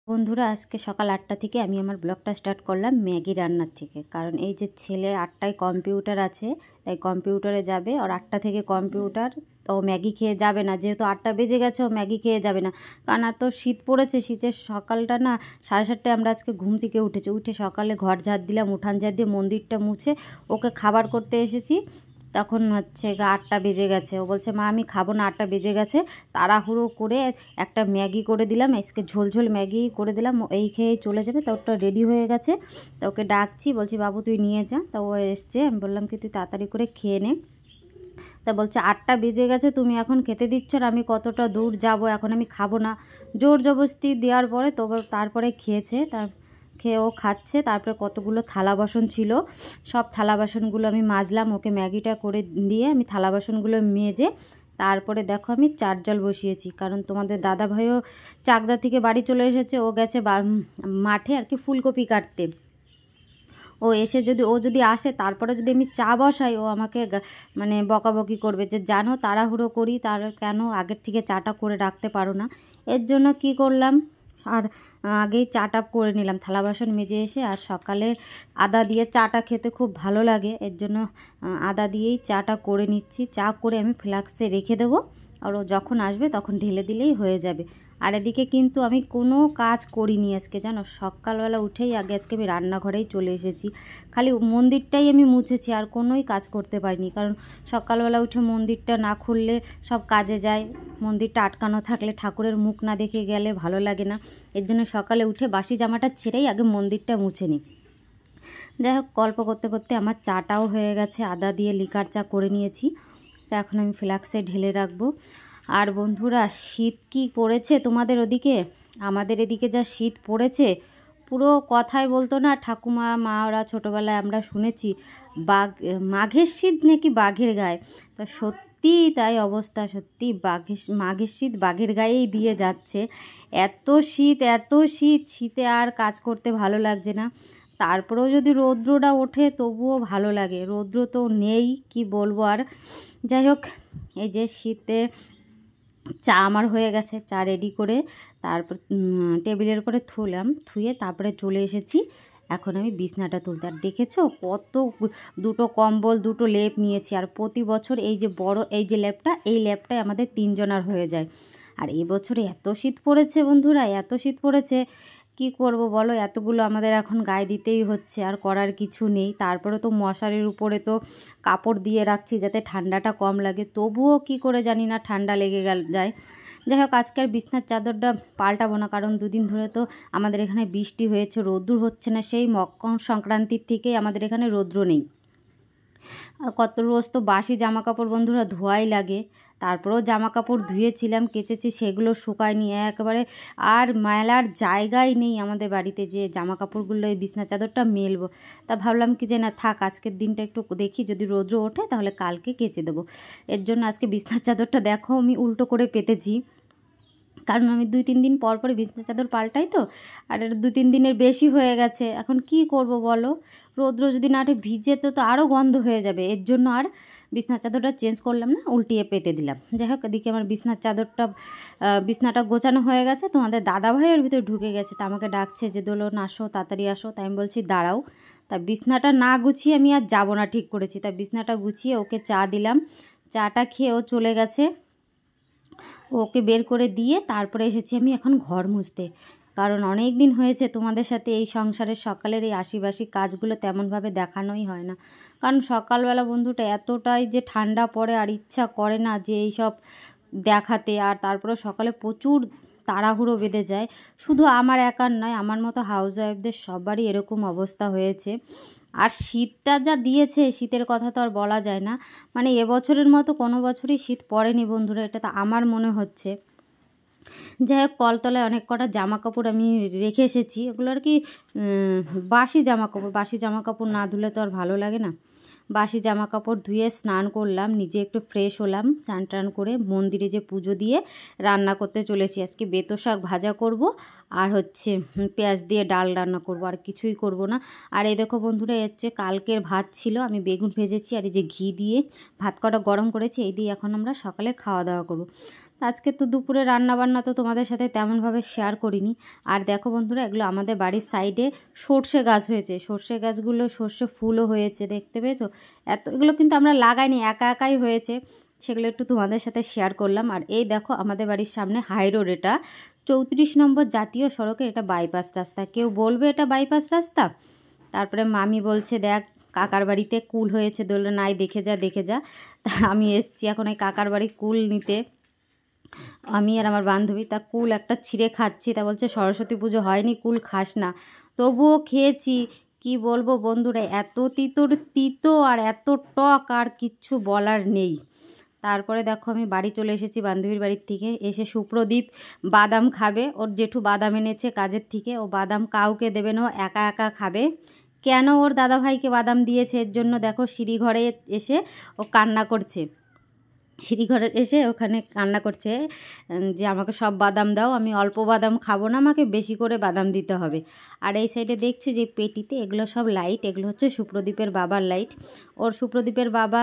বন্ধুরা আজকে সকাল 8টা থেকে আমি আমার ব্লগটা স্টার্ট করলাম ম্যাগি রান্নার থেকে। কারণ এই যে ছেলে 8টায় কম্পিউটার আছে, তাই কম্পিউটারে যাবে। আর 8টা থেকে কম্পিউটার, তো ম্যাগি খেয়ে যাবে না, যেহেতু 8টা বেজে গেছে ও ম্যাগি খেয়ে যাবে না। কারণ এত শীত পড়েছে, শীতের সকালটা না 7:30টায় আমরা আজকে ঘুম থেকে উঠে সকালে ঘর ঝাড় দিলাম, উঠান ঝাড় দিয়ে মন্দিরটা মুছে ওকে খাবার করতে এসেছি। তখন হচ্ছে 8টা বেজে গেছে। ও বলছে মা আমি খাবো না, 8টা বেজে গেছে। তাড়াহুড়ো করে একটা ম্যাগি করে দিলাম, আজকে ঝোল ম্যাগি করে দিলাম, এই খেয়েই চলে যাবে। তা ওটা রেডি হয়ে গেছে, তা ওকে ডাকছি, বলছি বাবু তুই নিয়ে যা। তা ও এসছে, আমি বললাম কি তুই তাড়াতাড়ি করে খেয়ে নে। তা বলছে 8টা বেজে গেছে, তুমি এখন খেতে দিচ্ছ, আর আমি কতটা দূর যাব, এখন আমি খাবো না। জোর জবরদস্তি দেওয়ার পরে তারপরে খেয়েছে। খেয়ে ও খাচ্ছে। তারপরে কতগুলো থালা বাসন ছিল, সব থালা বাসনগুলো আমি মাজলাম। ওকে ম্যাগিটা করে দিয়ে আমি থালা বাসনগুলো মেজে তারপরে দেখো আমি চার জল বসিয়েছি। কারণ তোমাদের দাদা ভাইও চাকদা থেকে বাড়ি চলে এসেছে, ও গেছে মাঠে আর কি ফুলকপি কাটতে। ও এসে ও যদি আসে তারপরে যদি আমি চা বসাই, ও আমাকে মানে বকাবকি করবে যে জানো তাড়াহুড়ো করি, তার কেন আগের থেকে চাটা করে রাখতে পারো না। এর জন্য কি করলাম, আর আগেই চাটা করে নিলাম থালা বাসন মেজে এসে। আর সকালে আদা দিয়ে চাটা খেতে খুব ভালো লাগে, এর জন্য আদা দিয়েই চাটা করে নিচ্ছি। চা করে আমি ফ্লাক্সে রেখে দেবো, আর ও যখন আসবে তখন ঢেলে দিলেই হয়ে যাবে। আর এদিকে কিন্তু আমি কোনো কাজ করিনি আজকে, জানো, সকালবেলা উঠেই আজকে আমি রান্নাঘরেই চলে এসেছি। খালি মন্দিরটাই আমি মুছেছি, আর কোনোই কাজ করতে পারিনি। কারণ সকালবেলা উঠে মন্দিরটা না খুললে সব কাজে যায়, মন্দিরটা আটকানো থাকলে ঠাকুরের মুখ না দেখে গেলে ভালো লাগে না। এর জন্য সকালে উঠে বাসি জামাটা ছেড়েই আগে মন্দিরটা মুছে নিই। যাই হোক, গল্প করতে করতে আমার চাটাও হয়ে গেছে, আদা দিয়ে লিকার চা করে নিয়েছি। তা এখন আমি ফ্লাক্সে ঢেলে রাখবো। আর বন্ধুরা, শীত কি পড়েছে তোমাদের ওদিকে? আমাদের এদিকে যা শীত পড়েছে, পুরো কথাই বলতো না ঠাকুমা মা ওরা, ছোটোবেলায় আমরা শুনেছি মাঘের শীত নাকি বাঘের গায়ে। তা সত্যি তাই অবস্থা, সত্যি মাঘের শীত বাঘের গায়েই দিয়ে যাচ্ছে। এত শীতে আর কাজ করতে ভালো লাগছে না। তারপরেও যদি রৌদ্রটা ওঠে তবুও ভালো লাগে, রৌদ্র তো নেই, কি বলবো আর। যাই হোক, এই যে শীতে চা আমার হয়ে গেছে, চা রেডি করে তারপর টেবিলের উপরে ধুয়ে তারপরে চলে এসেছি এখন আমি বিছনাটা তুলতে। আর দেখেছো কত দুটো কম্বল দুটো লেপ নিয়েছি। আর প্রতি বছর এই যে বড় এই যে এই লেপটাই আমাদের 3 জনার হয়ে যায়। আর এবছরে এত শীত পড়েছে বন্ধুরা, এত শীত পড়েছে, কি করব বলো, এতগুলো আমাদের এখন গায়ে দিতেই হচ্ছে, আর করার কিছু নেই। তারপরে তো মশারির উপরে তো কাপড় দিয়ে রাখছি যাতে ঠান্ডাটা কম লাগে, তবুও কি করে জানি না ঠান্ডা লেগে যায়। যাই হোক, আজকে আর বিছনার চাদরটা পাল্টাবো না, কারণ দুদিন ধরে তো আমাদের এখানে বৃষ্টি হয়েছে, রৌদ্র হচ্ছে না। সেই মকর সংক্রান্তির থেকেই আমাদের এখানে রৌদ্র নেই। কত রোজ তো বাসি জামা কাপড় বন্ধুরা ধোয়াই লাগে। তারপরেও জামা কাপড় ধুয়েছিলাম, কেচেছি, সেগুলো শুকায়নি একেবারে। আর মেলার জায়গাই নেই আমাদের বাড়িতে যে জামা কাপড়গুলো এই বিছনা চাদরটা মেলবো। তা ভাবলাম কি যে না থাক, আজকের দিনটা একটু দেখি, যদি রৌদ্র ওঠে তাহলে কালকে কেচে দেবো। এর জন্য আজকে বিছনার চাদরটা দেখো আমি উল্টো করে পেতেছি, কারণ আমি 2-3 দিন পর পরে বিছনা চাদর পাল্টাই তো। আর এটা 2-3 দিনের বেশি হয়ে গেছে, এখন কি করব বলো, রৌদ্র যদি না ওঠে ভিজে তো আরও গন্ধ হয়ে যাবে। এর জন্য আর বিছনার চাদরটা চেঞ্জ করলাম না, উল্টিয়ে পেতে দিলাম। যাই হোক, এদিকে আমার বিছনাটা গোছানো হয়ে গেছে। তোমাদের দাদাভাই ওর ভিতরে ঢুকে গেছে, তা আমাকে ডাকছে যে দোলন আসো, তাড়াতাড়ি আসো। তাই আমি বলছি দাঁড়াও। তা বিছনাটা না গুছিয়ে আমি আর যাবো না ঠিক করেছি। তা বিছনাটা গুছিয়ে ওকে চা দিলাম, চাটা খেয়ে ও চলে গেছে। ওকে বের করে দিয়ে তারপরে এসেছি আমি এখন ঘর মুছতে। কারণ অনেক দিন হয়েছে তোমাদের সাথে এই সংসারের সকালের এই আশিবাসি কাজগুলো তেমনভাবে দেখানোই হয় না। কারণ সকালবেলা বন্ধুটা এতটাই যে ঠান্ডা পড়ে, আর ইচ্ছা করে না যে এই সব দেখাতে। আর তারপরে সকালে প্রচুর তাড়াহুড়ো বেঁধে যায়, শুধু আমার একার নয়, আমার মতো হাউস ওয়াইফদের সবারই এরকম অবস্থা হয়েছে। আর শীতটা যা দিয়েছে, শীতের কথা তো আর বলা যায় না। মানে এবছরের মতো কোনো বছরই শীত পড়েনি বন্ধুরা, এটা তো আমার মনে হচ্ছে। যাই হোক, কলতলায় অনেক কটা জামা কাপড় আমি রেখে এসেছি, এগুলো আর কি বাসি জামা কাপড় না ধুলে তো আর ভালো লাগে না। বাসি জামা কাপড় ধুয়ে স্নান করলাম, নিজে একটু ফ্রেশ হলাম, স্নান টান করে মন্দিরে যে পুজো দিয়ে রান্না করতে চলেছি। আজকে বেতো শাক ভাজা করব, আর হচ্ছে পেঁয়াজ দিয়ে ডাল রান্না করব, আর কিছুই করব না। আর এই দেখো বন্ধুরা, হচ্ছে কালকের ভাত ছিল, আমি বেগুন ভেজেছি, আর এই যে ঘি দিয়ে ভাত কটা গরম করেছি, এই দিয়ে এখন আমরা সকালে খাওয়া দাওয়া করব। আজকে তো দুপুরে রান্নাবান্না তো তোমাদের সাথে তেমনভাবে শেয়ার করিনি। আর দেখো বন্ধুরা, এগুলো আমাদের বাড়ির সাইডে সর্ষে গাছ হয়েছে। সর্ষে গাছগুলো সর্ষে ফুলও হয়েছে, দেখতে পেয়েছো? এগুলো কিন্তু আমরা লাগাইনি, একা একাই হয়েছে। সেগুলো একটু তোমাদের সাথে শেয়ার করলাম। আর এই দেখো আমাদের বাড়ির সামনে হাই রোড, এটা 34 নম্বর জাতীয় সড়কে, এটা বাইপাস রাস্তা। কেউ বলবে এটা বাইপাস রাস্তা। তারপরে মামি বলছে দেখ কাকার বাড়িতে কুল হয়েছে, বললো নাই দেখে যা দেখে যা। তা আমি এসছি এখন এই কাকার বাড়ি কুল নিতে, আমি আর আমার বান্ধবী। তা কুল একটা ছিঁড়ে খাচ্ছি, তা বলছে সরস্বতী পুজো হয়নি, কুল খাস না। তবুও খেয়েছি। কি বলবো বন্ধুরা, এত তিতো আর এত টক, আর কিচ্ছু বলার নেই। তারপরে দেখো আমি বাড়ি চলে এসেছি বান্ধবীর বাড়ির থেকে। এসে সুপ্রদীপ বাদাম খাবে, ওর জেঠু বাদাম এনেছে কাজের থেকে। ও বাদাম কাউকে দেবে না, একা একা খাবে। কেন ওর দাদাভাইকে বাদাম দিয়েছে এর জন্য দেখো সিঁড়িঘরে এসে ও কান্না করছে। সিঁড়িঘরে এসে ওখানে কান্না করছে যে আমাকে সব বাদাম দাও, আমি অল্প বাদাম খাবো না, আমাকে বেশি করে বাদাম দিতে হবে। আর এই সাইডে দেখছি যে পেটিতে এগুলো সব লাইট, এগুলো হচ্ছে সুপ্রদীপের বাবার লাইট। ওর সুপ্রদীপের বাবা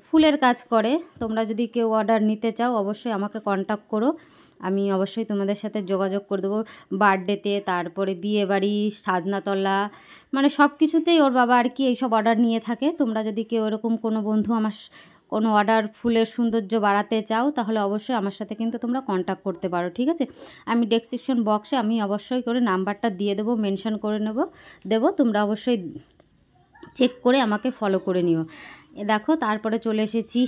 ফুলের কাজ করে। তোমরা যদি কেউ অর্ডার নিতে চাও অবশ্যই আমাকে কন্ট্যাক্ট করো, আমি অবশ্যই তোমাদের সাথে যোগাযোগ করে দেবো। বার্থডেতে, তারপরে বিয়েবাড়ি, সাধনাতলা, মানে সব কিছুতেই ওর বাবা আর কি এইসব অর্ডার নিয়ে থাকে। তোমরা যদি কেউ এরকম কোনো বন্ধু আমার কোনো অর্ডার ফুলের সৌন্দর্য বাড়াতে চাও তাহলে অবশ্যই আমার সাথে কিন্তু তোমরা কন্ট্যাক্ট করতে পারো, ঠিক আছে? আমি ডেসক্রিপশন বক্সে আমি অবশ্যই করে নাম্বারটা দিয়ে দেবো, মেনশন করে দেবো। তোমরা অবশ্যই চেক করে আমাকে ফলো করে নিও। দেখো তারপরে চলে এসেছি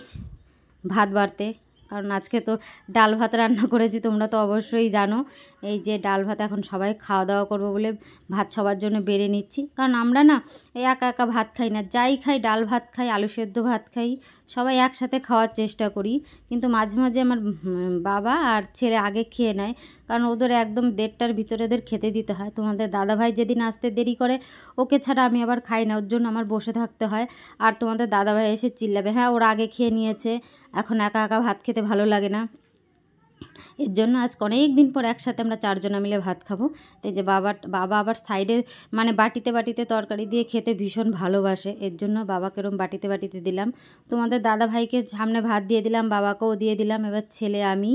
ভাত বাড়তে, কারণ আজকে তো ডাল ভাত রান্না করেছি, তোমরা তো অবশ্যই জানো। এই যে ডাল ভাত এখন সবাই খাওয়া দাওয়া করবো বলে ভাত সবার জন্য বেড়ে নিচ্ছি। কারণ আমরা না এই একা একা ভাত খাই না, যাই খাই ডাল ভাত খাই, আলু সেদ্ধ ভাত খাই, সবাই একসাথে খাওয়ার চেষ্টা করি। কিন্তু মাঝে মাঝে আমার বাবা আর ছেলে আগে খেয়ে নেয়, কারণ ওদের একদম 1:30টার ভিতরে ওদের খেতে দিতে হয়। তোমাদের দাদাভাই যেদিন আসতে দেরি করে, ওকে ছাড়া আমি আবার খাই না, ওর জন্য আমার বসে থাকতে হয়। আর তোমাদের দাদাভাই এসে চিল্লাবে, হ্যাঁ ওরা আগে খেয়ে নিয়েছে, এখন একা একা ভাত খেতে ভালো লাগে না। এর জন্য আজকে অনেক দিন পর একসাথে আমরা 4 জনা মিলে ভাত খাবো। তো এই যে বাবা আবার সাইডে মানে বাটিতে বাটিতে তরকারি দিয়ে খেতে ভীষণ ভালোবাসে, এর জন্য বাবাকে এরকম বাটিতে বাটিতে দিলাম। তোমাদের দাদা ভাইকে সামনে ভাত দিয়ে দিলাম, বাবাকেও দিয়ে দিলাম। এবার ছেলে আমি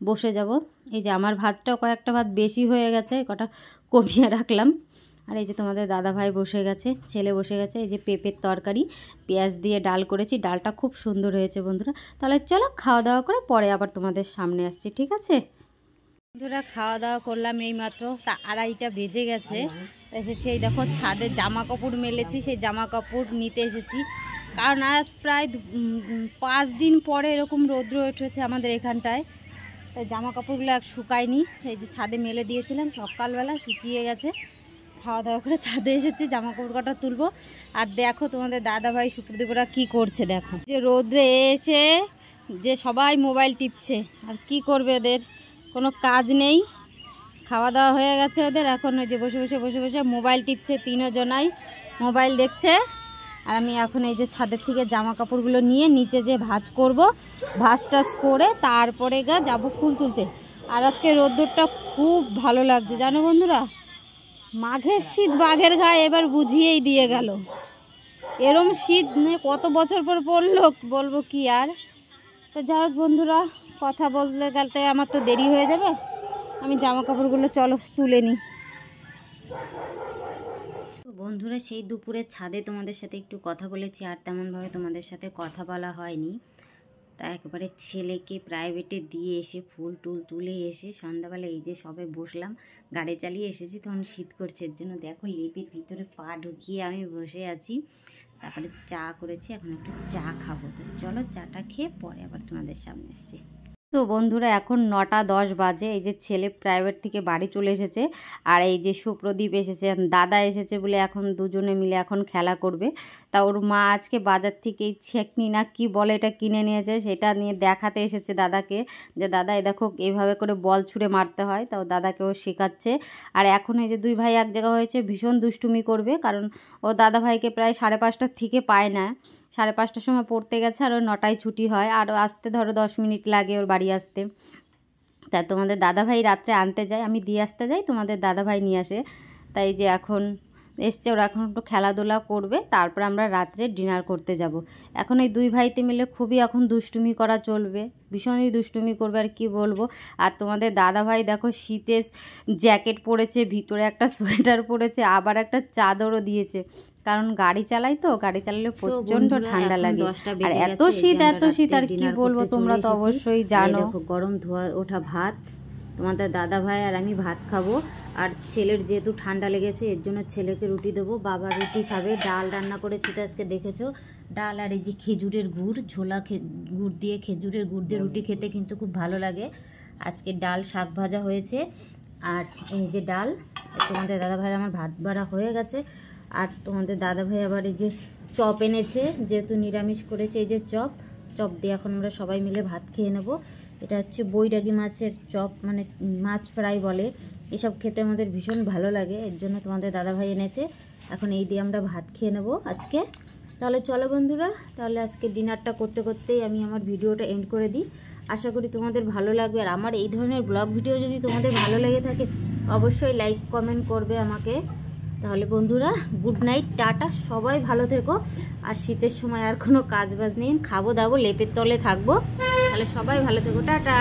বসে যাব। এই যে আমার ভাতটাও কয়েকটা ভাত বেশি হয়ে গেছে, কটা কমিয়ে রাখলাম। আর এই যে তোমাদের দাদা ভাই বসে গেছে, ছেলে বসে গেছে। এই যে পেঁপের তরকারি, পেঁয়াজ দিয়ে ডাল করেছি, ডালটা খুব সুন্দর হয়েছে বন্ধুরা। তাহলে চলো খাওয়া দাওয়া করে পরে আবার তোমাদের সামনে আসছি, ঠিক আছে বন্ধুরা? খাওয়া দাওয়া করলাম এই মাত্র, তা 2:30টা বেজে গেছে। এসেছি এই দেখো ছাদে জামা কাপড় মেলেছি, সেই জামা কাপড় নিতে এসেছি। কারণ আজ প্রায় 5 দিন পরে এরকম রৌদ্র উঠেছে আমাদের এখানটায়, তাই জামা কাপড়গুলো শুকায়নি। এই যে ছাদে মেলে দিয়েছিলাম, সকালবেলা শুকিয়ে গেছে। খাওয়া দাওয়া করে ছাদে এসেছি, জামা কাপড় কটা তুলবো। আর দেখো তোমাদের দাদাভাই সুপ্রদীপরা কি করছে, দেখো যে রোদ্রে এসে যে সবাই মোবাইল টিপছে। আর কি করবে, এদের কোনো কাজ নেই। খাওয়া দাওয়া হয়ে গেছে ওদের, এখন ওই যে বসে বসে মোবাইল টিপছে, 3 জনাই মোবাইল দেখছে। আর আমি এখন এই যে ছাদের থেকে জামা কাপড়গুলো নিয়ে নিচে যে ভাঁজ করব, ভাঁজ টাজ করে তারপরে যাবো ফুল তুলতে। আর আজকে রোদ্দুরটা খুব ভালো লাগছে জানো বন্ধুরা, মাঘের শীত বাঘের গায়ে এবার বুঝিয়েই দিয়ে গেল। এরম শীত কত বছর পর পড়লো, বলবো কি আর। তো যাই হোক বন্ধুরা, কথা বলতে গেলে আমার তো দেরি হয়ে যাবে, আমি জামা কাপড়গুলো চলো তুলে নিই। বন্ধুরা সেই দুপুরে ছাদে তোমাদের সাথে একটু কথা বলেছি, আর তেমনভাবে তোমাদের সাথে কথা বলা হয়নি। তা একবারে ছেলেকে প্রাইভেটে দিয়ে এসে ফুল টুল তুলে এসে সন্ধ্যাবেলা এই যে সবে বসলাম, গাড়ি চালিয়ে এসেছি, তখন শীত করছে। এর জন্য দেখো লেপের ভিতরে পা ঢুকিয়ে আমি বসে আছি। তারপরে চা করেছি, এখন একটু চা খাবো। তো চলো চাটা খেয়ে পরে আবার তোমাদের সামনে এসছি। তো বন্ধুরা এখন 9:10 বাজে। এই যে ছেলে প্রাইভেট থেকে বাড়ি চলে এসেছে, আর এই যে সুপ্রদীপ এসেছে, দাদা এসেছে বলে এখন দুজনে মিলে এখন খেলা করবে। তা ওর মা আজকে বাজার থেকে এই ছেকনি না কি বলে এটা কিনে নিয়েছে, সেটা নিয়ে দেখাতে এসেছে দাদাকে, যে দাদা এই দেখো এইভাবে করে বল ছুঁড়ে মারতে হয়। তাও দাদাকেও শেখাচ্ছে। আর এখন এই যে 2 ভাই এক জায়গা হয়েছে, ভীষণ দুষ্টুমি করবে, কারণ ও দাদা ভাইকে প্রায় 5:30টার থেকে পায় না। 5:30টার সময় পড়তে গেছে, আর ওর 9টায় ছুটি হয়, আর আসতে ধরো 10 মিনিট লাগে ওর বাড়ি আসতে। তা তোমাদের দাদাভাই রাত্রে আনতে যায়, আমি দিয়ে আসতে যাই, তোমাদের দাদাভাই নিয়ে আসে। তাই যে এখন এসছে, ওরা এখন একটু খেলাধুলা করবে, তারপর আমরা রাত্রে ডিনার করতে যাব। এখন এই দুই ভাইতে মিলে খুবই এখন দুষ্টুমি করা চলবে, ভীষণই দুষ্টুমি করবে আর কি বলবো। আর তোমাদের দাদা ভাই দেখো শীতের জ্যাকেট পরেছে, ভিতরে একটা সোয়েটার পরেছে, আবার একটা চাদরও দিয়েছে, কারণ গাড়ি চালাই তো, গাড়ি চালালে প্রচণ্ড ঠান্ডা লাগে। আর এত শীত আর কি বলবো, তোমরা তো অবশ্যই জানো। গরম ধোয়া ওঠা ভাত, তোমাদের দাদা ভাই আর আমি ভাত খাবো। আর ছেলের যেহেতু ঠান্ডা লেগেছে এর জন্য ছেলেকে রুটি দেবো, বাবা রুটি খাবে। ডাল রান্না করেছি তো আজকে, দেখেছো, ডাল আর এই যে খেজুরের গুড়, ঝোলা গুড় দিয়ে, খেজুরের গুড় দিয়ে রুটি খেতে কিন্তু খুব ভালো লাগে। আজকে ডাল, শাক ভাজা হয়েছে, আর এই যে ডাল। তোমাদের দাদা ভাই আমার ভাত বাড়া হয়ে গেছে। আর তোমাদের দাদা ভাই আবার এই যে চপ এনেছে, যেহেতু নিরামিষ করেছে, এই যে চপ দিয়ে এখন আমরা সবাই মিলে ভাত খেয়ে নেব। এটা হচ্ছে বৈরাগী মাছের চপ, মানে মাছ ফ্রাই বলে, এসব খেতে আমাদের ভীষণ ভালো লাগে, এর জন্য তোমাদের দাদাভাই এনেছে। এখন এই দিয়ে আমরা ভাত খেয়ে নেব আজকে। তাহলে চলো বন্ধুরা, তাহলে আজকে ডিনারটা করতে করতেই আমি আমার ভিডিওটা এন্ড করে দিই। আশা করি তোমাদের ভালো লাগবে। আর আমার এই ধরনের ব্লগ ভিডিও যদি তোমাদের ভালো লেগে থাকে অবশ্যই লাইক কমেন্ট করবে আমাকে। তাহলে বন্ধুরা, গুড নাইট, টাটা, সবাই ভালো থেকো। আর শীতের সময় আর কোনো কাজ বাজ নেই, খাবো দাবো, লেপের তলে থাকবো। তাহলে সবাই ভালো থেকো, টাটা।